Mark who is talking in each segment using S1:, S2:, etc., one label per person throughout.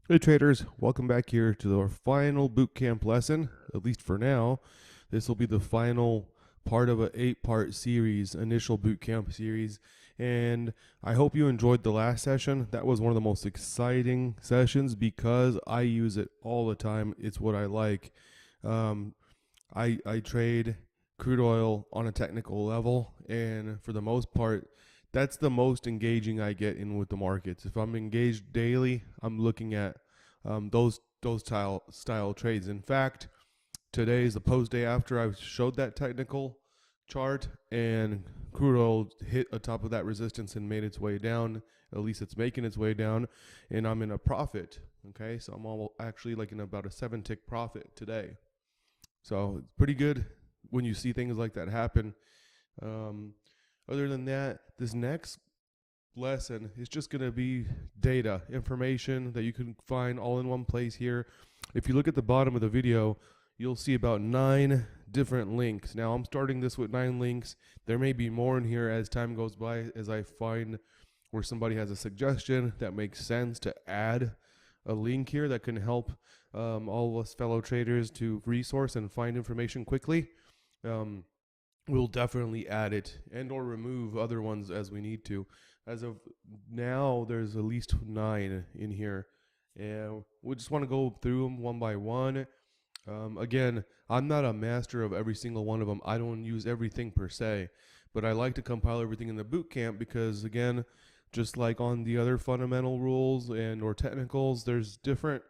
S1: Hey traders, welcome back here to our final bootcamp lesson, at least for now. This will be the final part of an 8-part series, initial bootcamp series, and I hope you enjoyed the last session. That was one of the most exciting sessions because I use it all the time. It's what I like. Um, I trade crude oil on a technical level, and for the most part, that's the most engaging I get in with the markets. If I'm engaged daily, I'm looking at those style trades. In fact, today is the post day after I showed that technical chart, and crude oil hit atop of that resistance and made its way down. At least it's making its way down, and I'm in a profit. Okay, so I'm actually like in about a 7 tick profit today. So it's pretty good when you see things like that happen. Um, Other than that, this next lesson is just going to be data, information that you can find all in one place here. If you look at the bottom of the video, you'll see about 9 different links. Now, I'm starting this with 9 links. There may be more in here as time goes by, as I find where somebody has a suggestion that makes sense to add a link here that can help all of us fellow traders to resource and find information quickly. Um, we'll definitely add it and or remove other ones as we need to. As of now, there's at least 9 in here, and we just want to go through them one by one. Again, I'm not a master of every single one of them. I don't use everything per se, but I like to compile everything in the boot camp because, again, just like on the other fundamental rules and or technicals, there's different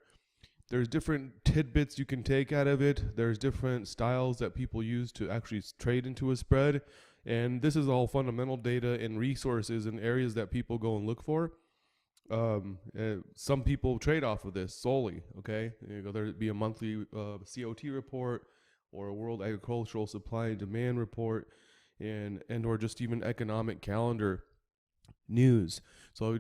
S1: tidbits you can take out of it. There's different styles that people use to actually trade into a spread, and this is all fundamental data and resources and areas that people go and look for. Some people trade off of this solely. Okay, there'd be a monthly COT report or a World Agricultural Supply and Demand report, and or just even economic calendar news. So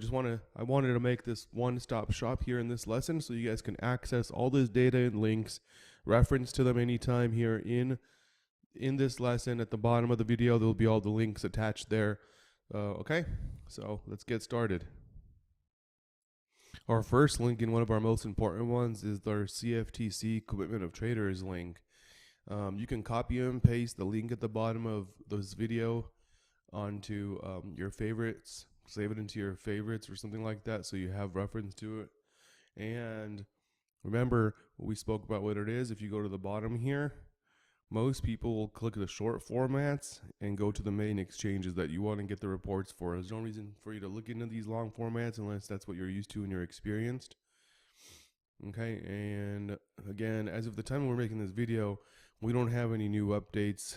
S1: I wanted to make this one-stop shop here in this lesson so you guys can access all this data and links, reference to them anytime here in this lesson. At the bottom of the video, there'll be all the links attached there. Okay, so let's get started. Our first link, and one of our most important ones, is our CFTC Commitment of Traders link. You can copy and paste the link at the bottom of this video onto your favorites, save it into your favorites or something like that so you have reference to it. And remember, we spoke about what it is. If you go to the bottom here, most people will click the short formats and go to the main exchanges that you want to get the reports for. There's no reason for you to look into these long formats unless that's what you're used to and you're experienced. Okay, and again, as of the time we're making this video, we don't have any new updates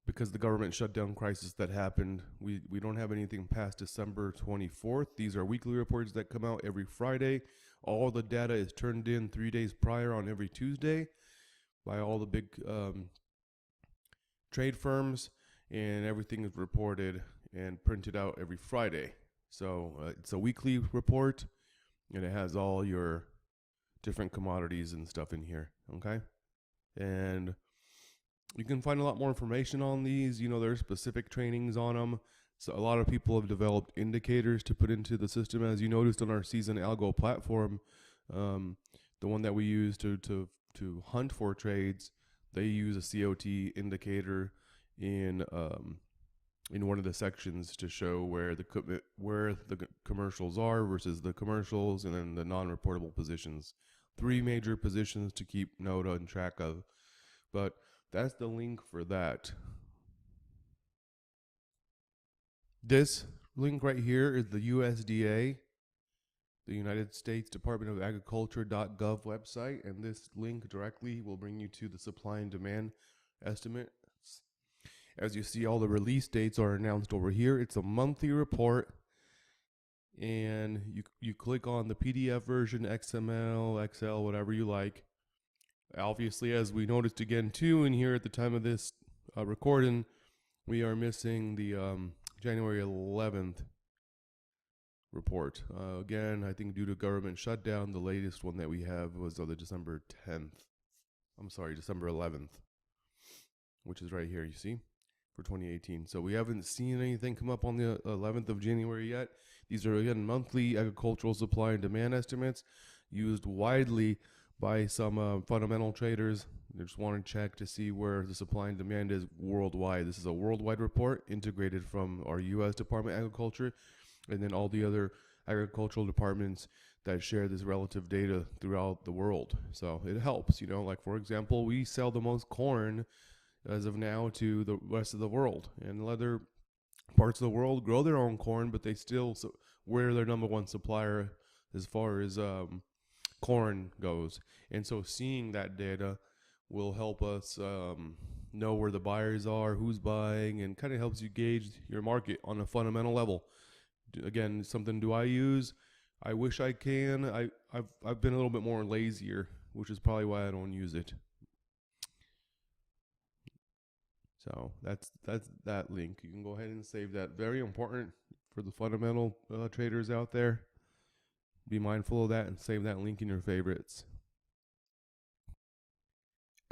S1: because the government shutdown crisis that happened. We don't have anything past December 24th. These are weekly reports that come out every Friday. All the data is turned in 3 days prior on every Tuesday by all the big trade firms, and everything is reported and printed out every Friday. So it's a weekly report, and it has all your different commodities and stuff in here. Okay, and you can find a lot more information on these. There's specific trainings on them. So a lot of people have developed indicators to put into the system, as you noticed on our season algo platform. The one that we use to hunt for trades, they use a COT indicator in one of the sections to show where the commercials are versus the commercials, and then the non-reportable positions. 3 major positions to keep note and track of. But that's the link for that. This link right here is the USDA, the United States Department of Agriculture.gov website, and this link directly will bring you to the supply and demand estimates. As you see, all the release dates are announced over here. It's a monthly report, and you click on the PDF version, XML, XL, whatever you like. Obviously, as we noticed again too in here at the time of this recording, we are missing the January 11th report. Again, I think due to government shutdown, the latest one that we have was the December 11th, which is right here, you see, for 2018. So we haven't seen anything come up on the 11th of January yet. These are, again, monthly agricultural supply and demand estimates used widely by some fundamental traders. They just want to check to see where the supply and demand is worldwide. This is a worldwide report integrated from our U.S. Department of Agriculture and then all the other agricultural departments that share this relative data throughout the world. So it helps, like for example, we sell the most corn as of now to the rest of the world, and other parts of the world grow their own corn, but they still we're their number one supplier as far as corn goes. And so seeing that data will help us know where the buyers are, who's buying, and kind of helps you gauge your market on a fundamental level. Again, something do I use? I wish I can. I've been a little bit more lazier, which is probably why I don't use it. So that's that link. You can go ahead and save that. Very important for the fundamental traders out there. Be mindful of that and save that link in your favorites.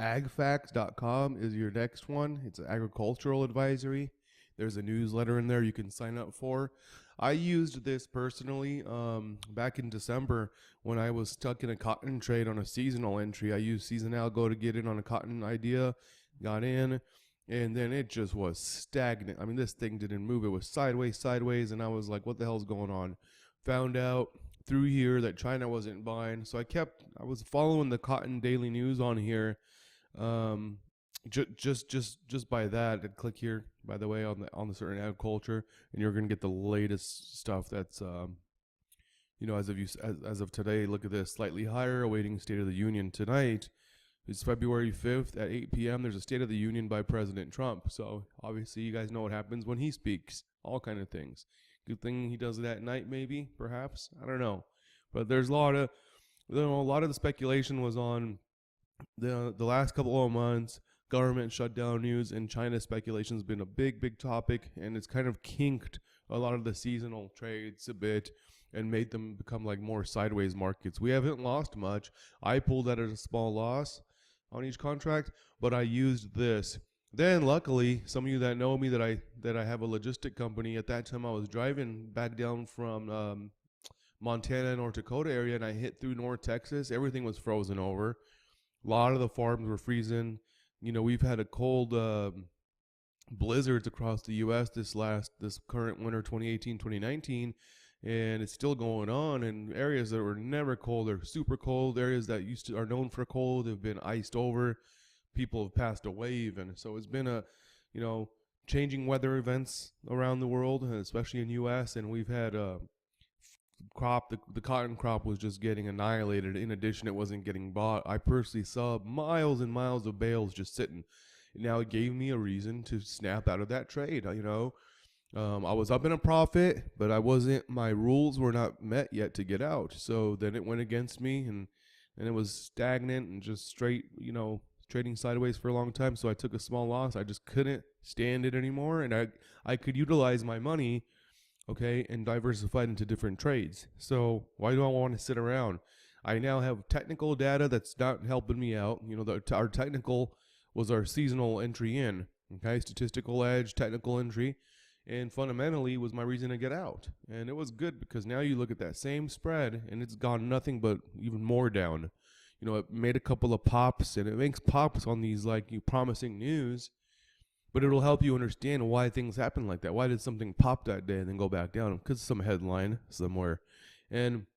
S1: Agfacts.com is your next one. It's an agricultural advisory. There's a newsletter in there you can sign up for. I used this personally back in December when I was stuck in a cotton trade on a seasonal entry. I used Season Algo to get in on a cotton idea, got in, and then it just was stagnant. I mean, this thing didn't move. It was sideways, and I was like, what the hell's going on? Found out through here that China wasn't buying, so I was following the cotton daily news on here. Just by that, I'd click here, by the way, on the certain agriculture, and you're gonna get the latest stuff that's as of today. Look at this, slightly higher, awaiting State of the Union tonight. It's February 5th at 8 p.m. There's a State of the Union by President Trump. So obviously you guys know what happens when he speaks, all kind of things. Good thing he does it at night, maybe, perhaps, I don't know. But there's a lot of the speculation was on the last couple of months. Government shutdown news and China speculation has been a big topic, and it's kind of kinked a lot of the seasonal trades a bit and made them become like more sideways markets. We haven't lost much. I pulled out at a small loss on each contract, but I used this. Then luckily, some of you that know me, that I have a logistic company. At that time I was driving back down from Montana, North Dakota area, and I hit through North Texas. Everything was frozen over. A lot of the farms were freezing. We've had a cold blizzards across the U.S. this current winter, 2018, 2019, and it's still going on. And areas that were never cold are super cold. Areas that are known for cold have been iced over. People have passed away even. So it's been changing weather events around the world, especially in U.S. And we've had the cotton crop was just getting annihilated. In addition, it wasn't getting bought. I personally saw miles and miles of bales just sitting. Now it gave me a reason to snap out of that trade. I was up in a profit, but my rules were not met yet to get out. So then it went against me, and it was stagnant and just straight, trading sideways for a long time. So I took a small loss. I just couldn't stand it anymore, and I could utilize my money, and diversified into different trades. So why do I want to sit around? I now have technical data that's not helping me out. Our technical was our seasonal entry in, statistical edge, technical entry, and fundamentally was my reason to get out. And it was good because now you look at that same spread and it's gone nothing but even more down. It made a couple of pops, and it makes pops on these promising news. But it'll help you understand why things happen like that. Why did something pop that day and then go back down? Because some headline somewhere. And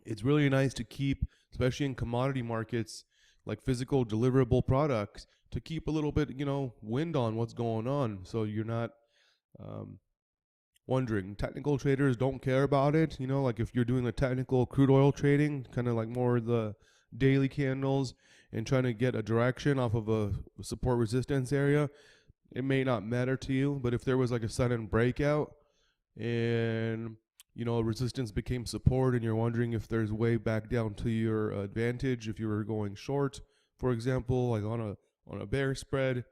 S1: it's really nice to keep, especially in commodity markets, like physical deliverable products, to keep a little bit, wind on what's going on. So you're not wondering. Technical traders don't care about it. Like if you're doing the technical crude oil trading, kind of like more the daily candles and trying to get a direction off of a support resistance area, it may not matter to you. But if there was like a sudden breakout and resistance became support, and you're wondering if there's way back down to your advantage, if you were going short, for example, like on a bear spread,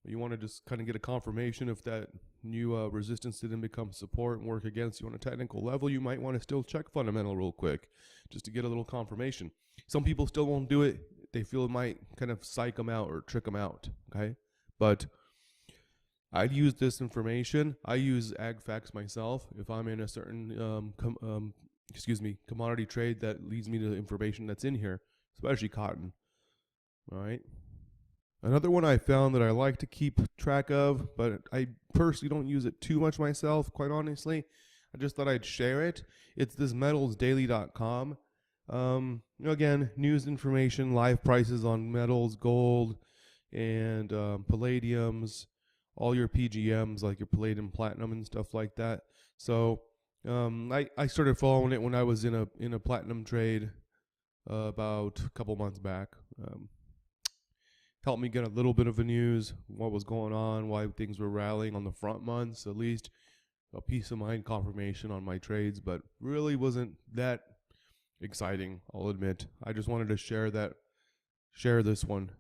S1: you want to just kind of get a confirmation if that new resistance didn't become support and work against you on a technical level, you might want to still check fundamental real quick just to get a little confirmation. Some people still won't do it. They feel it might kind of psych them out or trick them out, okay? But I'd use this information. I use AgFacts myself if I'm in a certain commodity trade that leads me to the information that's in here, especially cotton. All right. Another one I found that I like to keep track of, but I personally don't use it too much myself, quite honestly. I just thought I'd share it. It's this metalsdaily.com. Again, news information, live prices on metals, gold, and palladiums, all your PGMs like your palladium, platinum, and stuff like that. So I started following it when I was in a platinum trade about a couple months back. Helped me get a little bit of the news, what was going on, why things were rallying on the front months, at least a peace of mind confirmation on my trades, but really wasn't that exciting, I'll admit. I just wanted to share this one.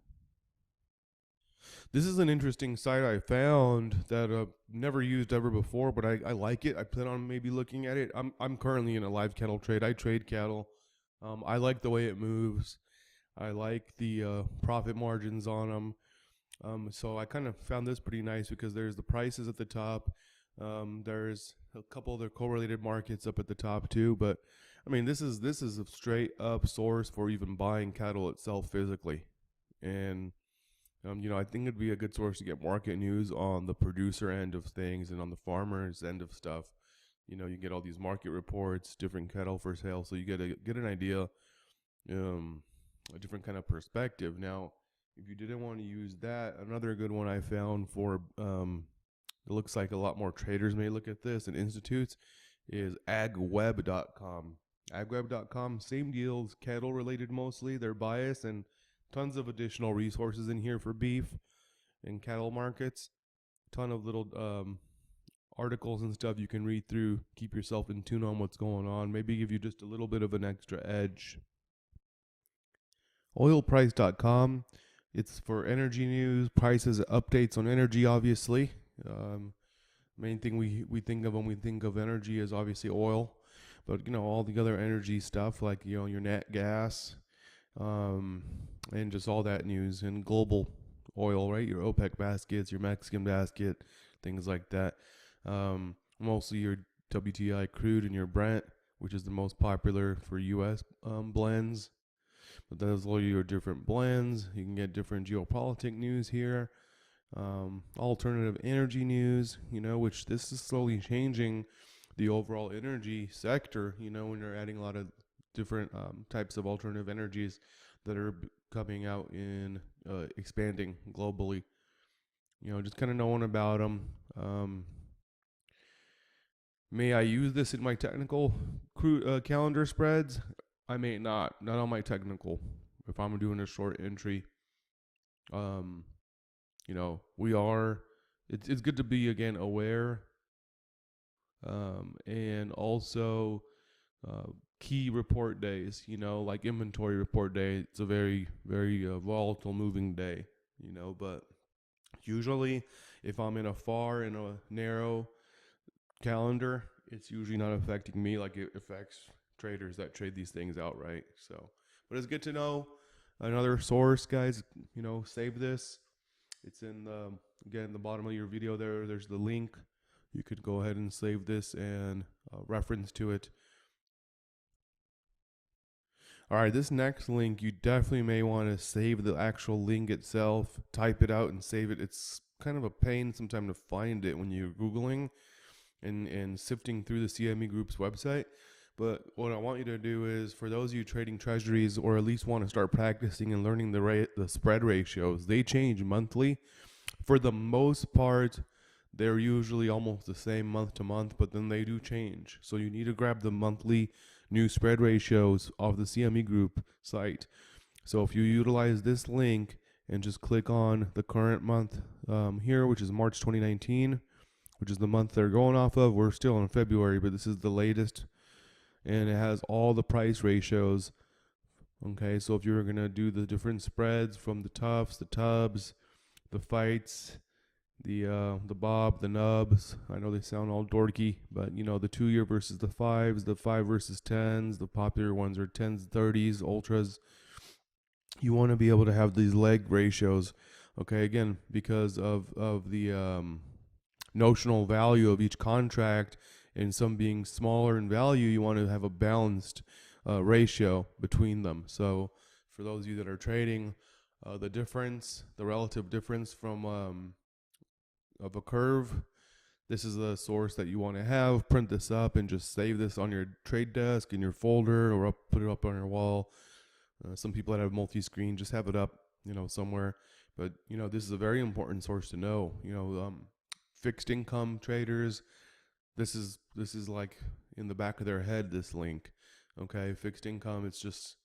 S1: This is an interesting site I found that I've never used ever before, but I like it. I plan on maybe looking at it. I'm currently in a live cattle trade. I trade cattle. I like the way it moves. I like the profit margins on them. So I kind of found this pretty nice because there's the prices at the top. There's a couple other correlated markets up at the top too. But I mean, this is a straight up source for even buying cattle itself physically. And I think it'd be a good source to get market news on the producer end of things and on the farmer's end of stuff. You get all these market reports, different cattle for sale, so you get an idea. A different kind of perspective. Now, if you didn't want to use that, another good one I found for it looks like a lot more traders may look at this and institutes is AgWeb.com. AgWeb.com, same deals, cattle related mostly. They're biased and tons of additional resources in here for beef and cattle markets. Ton of little articles and stuff you can read through, keep yourself in tune on what's going on, maybe give you just a little bit of an extra edge. Oilprice.com, it's for energy news, prices, updates on energy, obviously. Main thing we think of when we think of energy is obviously oil, but all the other energy stuff like your nat gas, and just all that news and global oil, right? Your OPEC baskets, your Mexican basket, things like that. Mostly your WTI crude and your Brent, which is the most popular for U.S. Blends. But those are your different blends. You can get different geopolitical news here. Alternative energy news, which this is slowly changing the overall energy sector, when you're adding a lot of different types of alternative energies that are coming out in expanding globally. Just kind of knowing about them. May I use this in my technical calendar spreads? I may not on my technical. If I'm doing a short entry, it's good to be again aware, and also key report days. Like inventory report day. It's a very very volatile moving day. But usually if I'm in a narrow calendar, it's usually not affecting me like it affects traders that trade these things outright. So, but it's good to know. Another source, guys, save this. It's in the bottom of your video there. There's the link. You could go ahead and save this and reference to it. All right, this next link, you definitely may want to save the actual link itself, type it out and save it. It's kind of a pain sometimes to find it when you're Googling and sifting through the CME Group's website. But what I want you to do is, for those of you trading treasuries or at least want to start practicing and learning the spread ratios, they change monthly. For the most part, they're usually almost the same month to month, but then they do change. So you need to grab the monthly new spread ratios of the CME Group site. So if you utilize this link and just click on the current month here, which is March 2019, which is the month they're going off of. We're still in February, but this is the latest. And it has all the price ratios. Okay, so if you're going to do the different spreads from the Tufts, the Tubs, the Fights, the Bob, the Nubs. I know they sound all dorky, but the 2-year versus the 5s, the 5 versus 10s, the popular ones are 10s, 30s, ultras. You want to be able to have these leg ratios. Okay, again, because of the notional value of each contract, and some being smaller in value, you want to have a balanced ratio between them. So for those of you that are trading, the relative difference from of a curve, this is the source that you want to have. Print this up and just save this on your trade desk in your folder, or put it up on your wall. Some people that have multi-screen just have it up, somewhere. But this is a very important source to know. Fixed income traders, this is like in the back of their head, this link. Okay, fixed income, it's just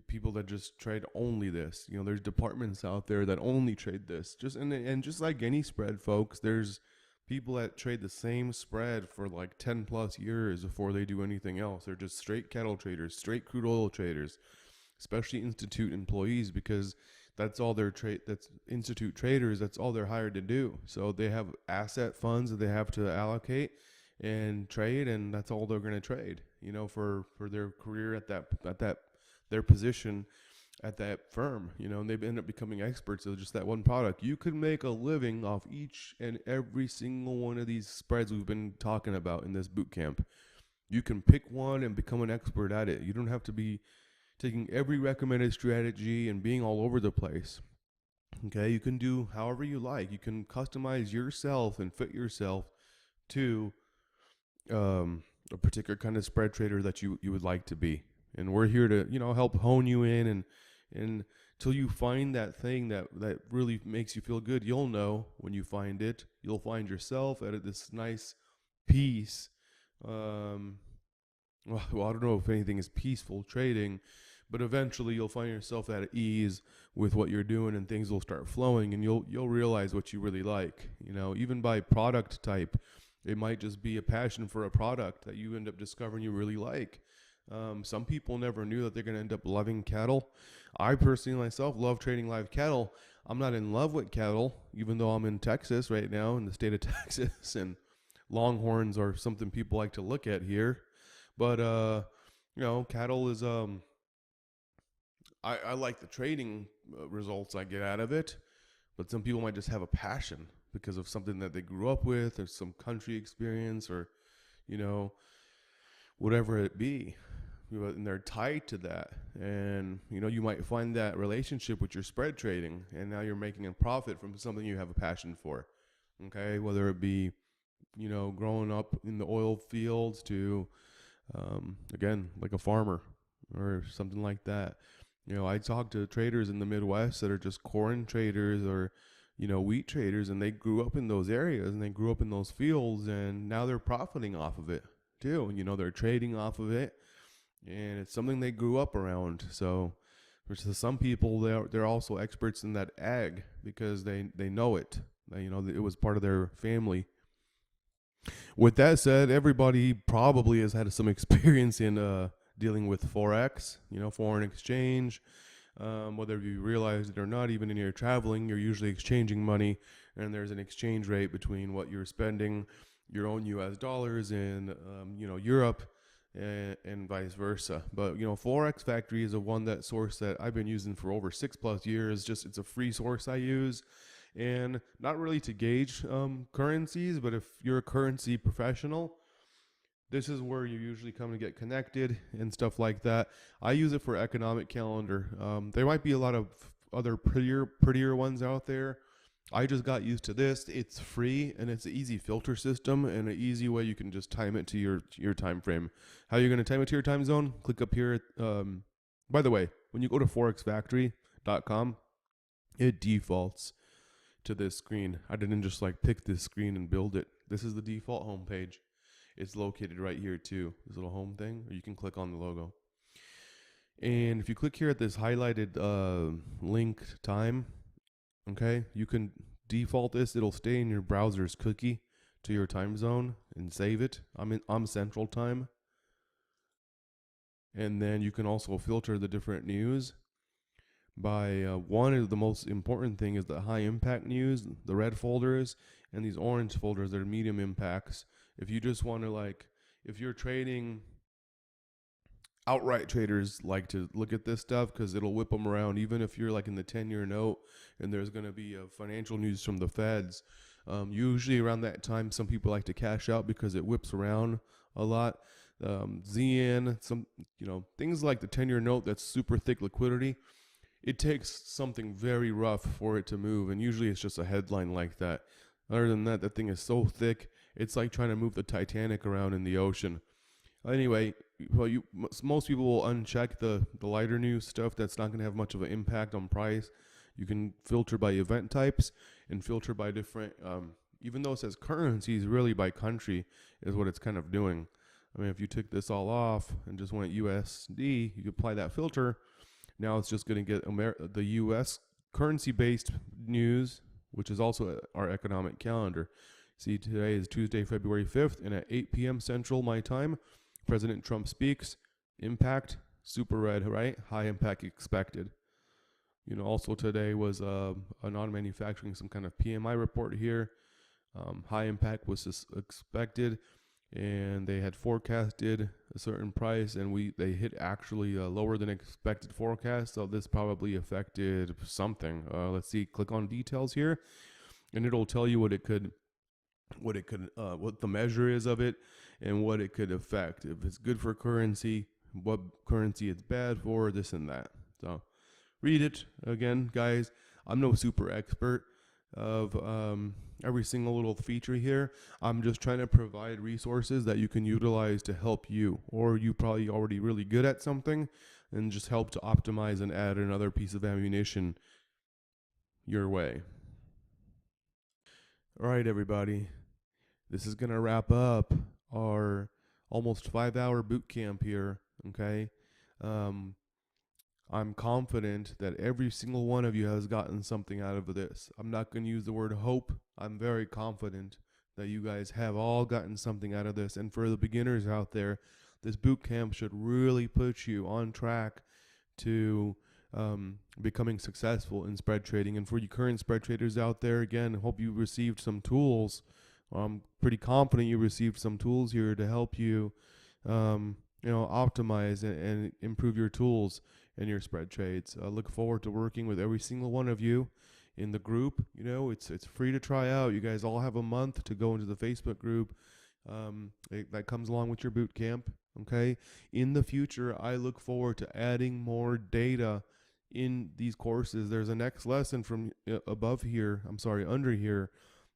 S1: people that just trade only this. There's departments out there that only trade this. And just like any spread, folks, there's people that trade the same spread for like 10 plus years before they do anything else. They're just straight cattle traders, straight crude oil traders, especially institute employees, because that's all their trade. That's institute traders. That's all they're hired to do. So they have asset funds that they have to allocate and trade, and that's all they're going to trade. For their career at that their position at that firm. And they end up becoming experts of just that one product. You could make a living off each and every single one of these spreads we've been talking about in this boot camp. You can pick one and become an expert at it. You don't have to be taking every recommended strategy and being all over the place. Okay, you can do however you like. You can customize yourself and fit yourself to a particular kind of spread trader that you would like to be. And we're here to, help hone you in, and until you find that thing that really makes you feel good. You'll know when you find it. You'll find yourself at this nice peace. Well, I don't know if anything is peaceful trading, but eventually you'll find yourself at ease with what you're doing, and things will start flowing, and you'll realize what you really like. Even by product type, it might just be a passion for a product that you end up discovering you really like. Some people never knew that they're going to end up loving cattle. I personally myself love trading live cattle. I'm not in love with cattle, even though I'm in Texas right now, in the state of Texas, and longhorns are something people like to look at here. But, cattle is, I like the trading results I get out of it, but some people might just have a passion because of something that they grew up with, or some country experience, or, whatever it be. And they're tied to that. And, you might find that relationship with your spread trading, and now you're making a profit from something you have a passion for. Okay. Whether it be, growing up in the oil fields to, again, like a farmer or something like that. I talk to traders in the Midwest that are just corn traders, or, wheat traders, and they grew up in those areas and they grew up in those fields, and now they're profiting off of it too. They're trading off of it. And it's something they grew up around. So for some people, they're also experts in that ag because they know it. It was part of their family. With that said, everybody probably has had some experience in dealing with Forex, foreign exchange. Whether you realize it or not, even in your traveling, you're usually exchanging money, and there's an exchange rate between what you're spending, your own U.S. dollars, in Europe, and vice versa. But Forex Factory is that source that I've been using for over 6+ years. It's a free source I use, and not really to gauge currencies, but if you're a currency professional, this is where you usually come to get connected and stuff like that. I use it for economic calendar. There might be a lot of other prettier ones out there. I just got used to this. It's free, and it's an easy filter system and an easy way you can just time it to your time frame. How you're going to time it to your time zone? Click up here. By the way, when you go to forexfactory.com, it defaults to this screen. I didn't just pick this screen and build it. This is the default homepage. It's located right here too. This little home thing, or you can click on the logo. And if you click here at this highlighted link time, okay, you can default this. It'll stay in your browser's cookie to your time zone and save it. I'm Central Time. And then you can also filter the different news by one of the most important thing is the high impact news, the red folders, and these orange folders that are medium impacts. If you just want to if you're trading, outright traders like to look at this stuff because it'll whip them around. Even if you're in the 10-year note and there's going to be financial news from the feds, Usually around that time, some people like to cash out because it whips around a lot. ZN, some things like the 10-year note that's super thick liquidity. It takes something very rough for it to move, and usually it's just a headline like that. Other than that, that thing is so thick, it's like trying to move the Titanic around in the ocean. Anyway, well, most people will uncheck the lighter news stuff that's not going to have much of an impact on price. You can filter by event types and filter by different, even though it says currencies, really by country is what it's kind of doing. I mean, if you took this all off and just went USD, you could apply that filter. Now it's just going to get the US currency-based news, which is also our economic calendar. See, today is Tuesday, February 5th, and at 8 p.m. Central, my time, President Trump speaks. Impact, super red, right? High impact expected. Also today was a non-manufacturing, some kind of PMI report here. High impact was expected, and they had forecasted a certain price, and they hit actually a lower than expected forecast. So this probably affected something. Let's see. Click on details here, and it'll tell you what the measure is of it, and what it could affect. If it's good for currency, what currency it's bad for, this and that. So read it again, guys. I'm no super expert of every single little feature here. I'm just trying to provide resources that you can utilize to help you, or you probably already really good at something, and just help to optimize and add another piece of ammunition your way. All right, everybody. This is going to wrap up our almost 5-hour boot camp here, okay? I'm confident that every single one of you has gotten something out of this. I'm not going to use the word hope. I'm very confident that you guys have all gotten something out of this. And for the beginners out there, this boot camp should really put you on track to becoming successful in spread trading. And for you current spread traders out there, again, hope you received some tools. I'm pretty confident you received some tools here to help you, optimize and improve your tools and your spread trades. I look forward to working with every single one of you in the group. It's free to try out. You guys all have a month to go into the Facebook group that comes along with your boot camp. Okay. In the future, I look forward to adding more data in these courses. There's a next lesson from under here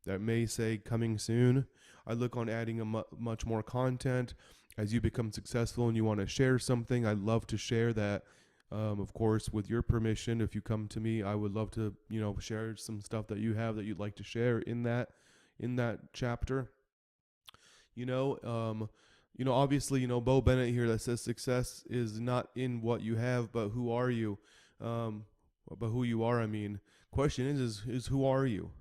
S1: that may say coming soon. I look on adding much more content as you become successful and you want to share something. I'd love to share that. Of course, with your permission, if you come to me, I would love to, share some stuff that you have that you'd like to share in that chapter. Obviously, Bo Bennett here that says success is not in what you have, but who are you? But who you are, I mean. Question is who are you?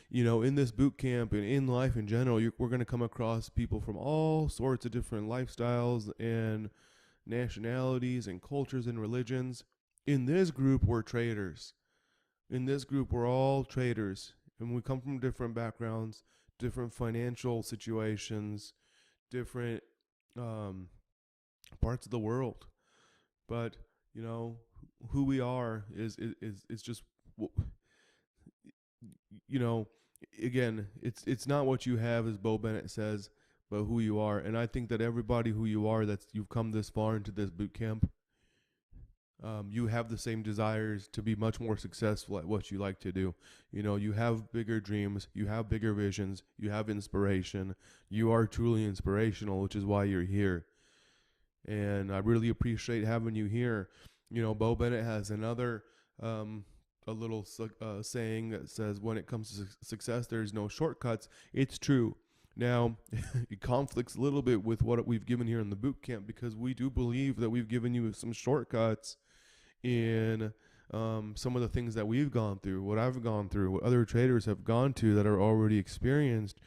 S1: In this boot camp and in life in general, we're going to come across people from all sorts of different lifestyles and nationalities and cultures and religions. In this group, we're traders. In this group, we're all traders, and we come from different backgrounds, different financial situations, different parts of the world. But who we are is just, again, it's not what you have, as Bo Bennett says, but who you are. And I think that everybody who you are, that's you've come this far into this boot camp, you have the same desires to be much more successful at what you like to do. You have bigger dreams, you have bigger visions, you have inspiration. You are truly inspirational, which is why you're here. And I really appreciate having you here. Bo Bennett has another a little saying that says, when it comes to success, there's no shortcuts. It's true. Now, it conflicts a little bit with what we've given here in the boot camp, because we do believe that we've given you some shortcuts in some of the things that we've gone through, what I've gone through, what other traders have gone to that are already experienced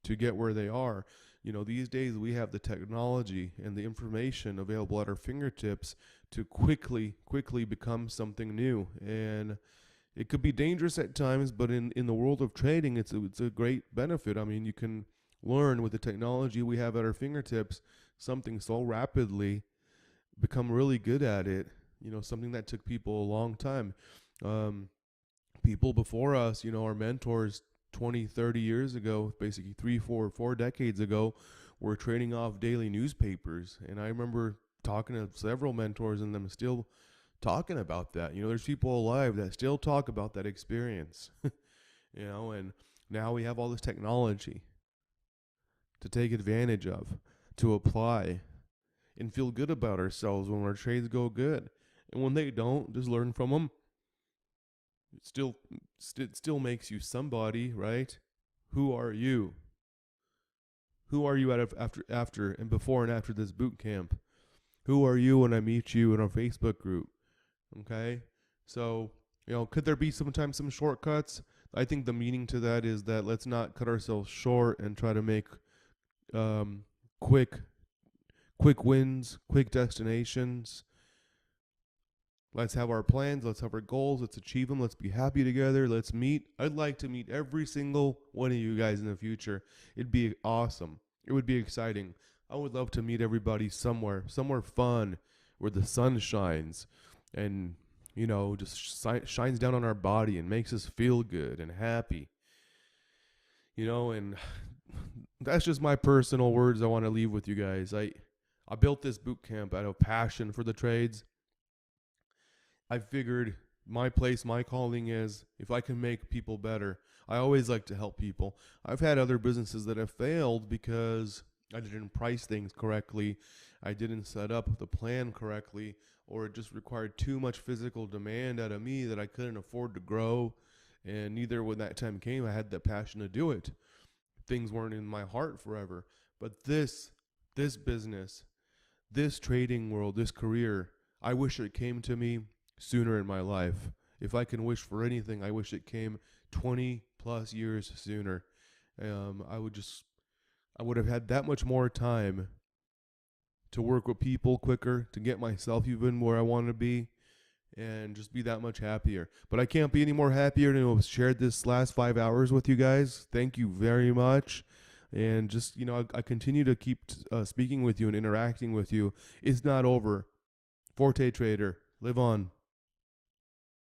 S1: to get where they are. These days we have the technology and the information available at our fingertips to quickly become something new. And it could be dangerous at times, but in the world of trading, it's a great benefit. I mean, you can learn with the technology we have at our fingertips something so rapidly, become really good at it. Something that took people a long time. People before us, our mentors 20, 30 years ago, basically 4 decades ago, were trading off daily newspapers. And I remember talking to several mentors and them still talking about that. There's people alive that still talk about that experience. And now we have all this technology to take advantage of, to apply, and feel good about ourselves when our trades go good. And when they don't, just learn from them. It still makes you somebody, right? Who are you? Who are you after and before and after this boot camp? Who are you when I meet you in our Facebook group? Okay? So, could there be sometimes some shortcuts? I think the meaning to that is that let's not cut ourselves short and try to make quick wins, quick destinations. Let's have our plans. Let's have our goals. Let's achieve them. Let's be happy together. Let's meet. I'd like to meet every single one of you guys in the future. It'd be awesome. It would be exciting. I would love to meet everybody somewhere fun where the sun shines and, just shines down on our body and makes us feel good and happy. And that's just my personal words I want to leave with you guys. I built this boot camp out of passion for the trades. I figured my place, my calling is if I can make people better. I always like to help people. I've had other businesses that have failed because I didn't price things correctly. I didn't set up the plan correctly, or it just required too much physical demand out of me that I couldn't afford to grow. And neither when that time came, I had the passion to do it. Things weren't in my heart forever. But this business, this trading world, this career, I wish it came to me sooner in my life. If I can wish for anything, I wish it came 20 plus years sooner. I would have had that much more time to work with people quicker, to get myself even where I want to be, and just be that much happier. But I can't be any more happier to have shared this last 5 hours with you guys. Thank you very much. And just, I continue to keep speaking with you and interacting with you. It's not over. Forte Trader, live on.